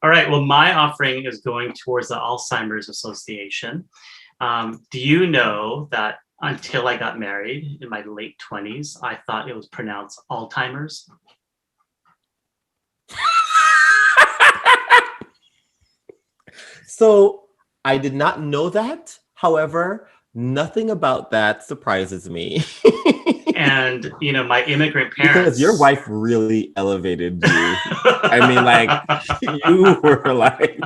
All right. Well, my offering is going towards the Alzheimer's Association. Do you know that until I got married in my late 20s, I thought it was pronounced Alzheimer's? So I did not know that. However, nothing about that surprises me. And, my immigrant Because parents. your wife really elevated you. I mean, like, you were like.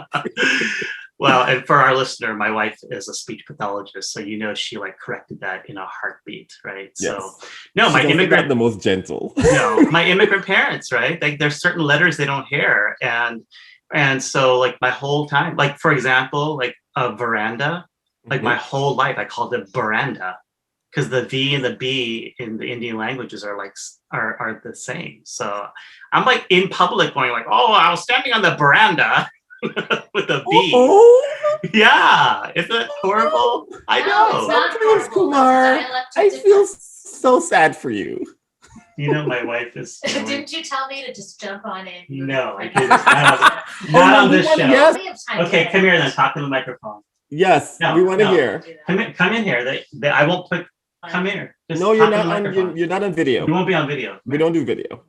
Well, and for our listener, my wife is a speech pathologist, so she corrected that in a heartbeat, right? Yes. So no, my She's immigrant not the most gentle. No, my immigrant parents, right? There's certain letters they don't hear, and so my whole time, for example, a veranda, my whole life I called it veranda because the V and the B in the Indian languages are the same. So I'm in public going oh, I was standing on the veranda. With a B. Oh. Yeah. Isn't it horrible? I know. Sometimes, Kumar, I feel so sad for you. My wife is. Didn't you tell me to just jump on in? No, I didn't. Not on this show. Yes. Okay, come here then. Talk to the microphone. Yes, we want to hear. Come in here. I won't put. Come here. Just no, you're not on. You're not on video. You won't be on video. We don't do video.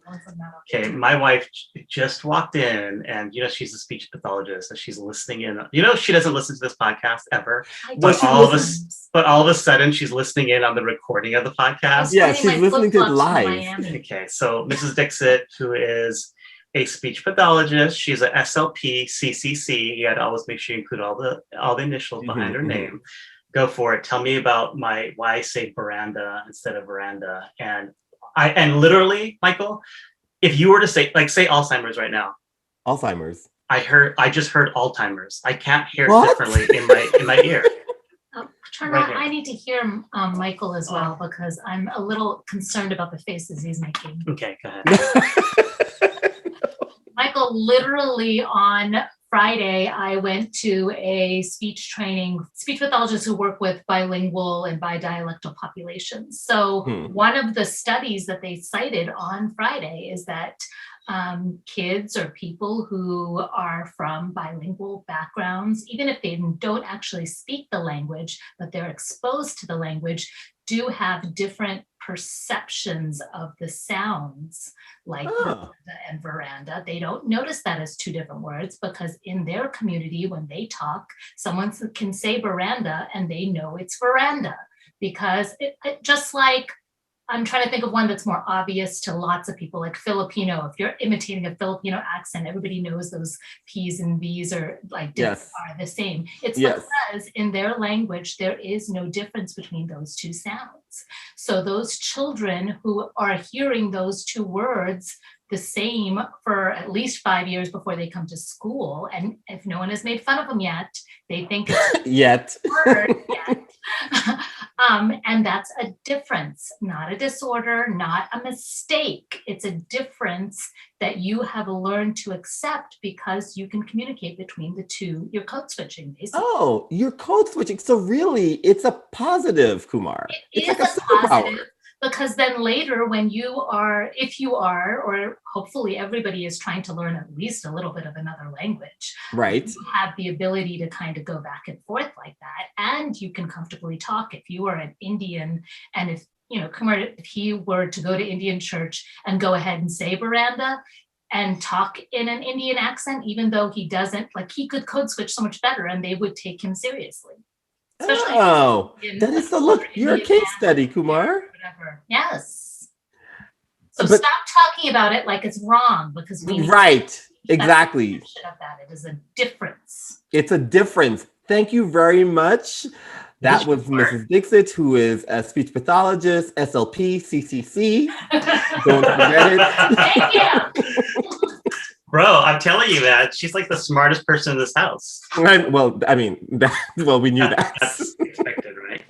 Okay, my wife just walked in, and she's a speech pathologist, and she's listening in. She doesn't listen to this podcast ever, but all of a sudden she's listening in on the recording of the podcast. Yeah, she's listening to it live. Okay, so Mrs. Dixit, who is a speech pathologist, she's a SLP CCC. You had to always make sure you include all the initials behind her name. Go for it. Tell me about why I say veranda instead of veranda. And literally, Michael, if you were to say Alzheimer's right now. Alzheimer's. I just heard Alzheimer's. I can't hear it differently in my ear. Turner, I need to hear Michael as well because I'm a little concerned about the faces he's making. Okay, go ahead. Michael, literally on Friday, I went to a speech pathologists who work with bilingual and bidialectal populations. So one of the studies that they cited on Friday is that kids or people who are from bilingual backgrounds, even if they don't actually speak the language, but they're exposed to the language, do have different perceptions of the sounds veranda and veranda. They don't notice that as two different words because in their community, when they talk, someone can say veranda and they know it's veranda because it just like, I'm trying to think of one that's more obvious to lots of people, like Filipino. If you're imitating a Filipino accent, everybody knows those P's and V's are are the same. It's because in their language, there is no difference between those two sounds. So those children who are hearing those two words the same for at least 5 years before they come to school, and if no one has made fun of them yet, they think it's yet. Word yet. And that's a difference, not a disorder, not a mistake. It's a difference that you have learned to accept because you can communicate between the two. You're code switching, basically. Oh, you're code switching. So really, it's a positive, Kumar. It's like a positive. Because then later if you are, or hopefully everybody is trying to learn at least a little bit of another language. Right. You have the ability to kind of go back and forth like that. And you can comfortably talk if you are an Indian. And if, Kumar, if he were to go to Indian church and go ahead and say veranda and talk in an Indian accent, even though he doesn't, he could code switch so much better and they would take him seriously. That is the look. You're a case study, Kumar. Whatever. Yes. So stop talking about it like it's wrong because we exactly. Of that. It is a difference. It's a difference. Thank you very much. That was Mrs. Dixit, who is a speech pathologist, SLP, CCC. Don't forget it. Thank you. Bro, I'm telling you, man, she's like the smartest person in this house. Right. Well, I mean, we knew that. That's expected, right?